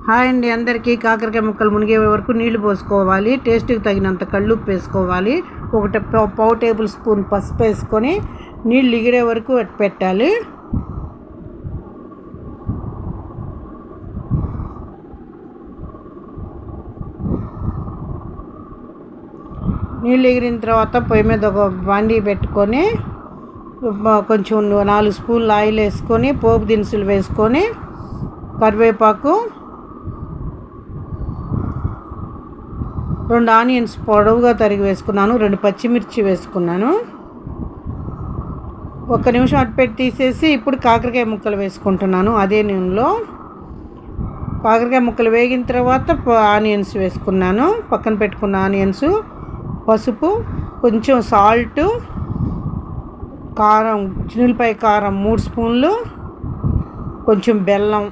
Hi అండి అందరికీ. కాకరకాయ ముక్కలు మునిగే వరకు నీళ్లు పోసుకోవాలి. టేస్ట్కి తగినంత కళ్ళుప్పు వేసుకోవాలి. ఒకటి పావు టేబుల్ స్పూన్ పసుపు వేసుకొని నీళ్ళు ఎగిరే వరకు పెట్టాలి. నీళ్ళు ఎగిరిన తర్వాత పొయ్యి మీద ఒక బాండీ పెట్టుకొని కొంచెం 4 స్పూన్లు ఆయిల్ వేసుకొని పోపు దినుసులు వేసుకొని కరివేపాకు, 2 ఆనియన్స్ పొడవుగా తరిగి వేసుకున్నాను, 2 పచ్చిమిర్చి వేసుకున్నాను. 1 నిమిషం అటు పెట్టి తీసేసి ఇప్పుడు కాకరకాయ ముక్కలు వేసుకుంటున్నాను. అదే నూనెలో కాకరకాయ ముక్కలు వేగిన తర్వాత ఆనియన్స్ వేసుకున్నాను. పక్కన పెట్టుకున్న ఆనియన్స్, పసుపు, కొంచెం సాల్టు, కారం, చిన్నులపాయ కారం 3 స్పూన్లు, కొంచెం బెల్లం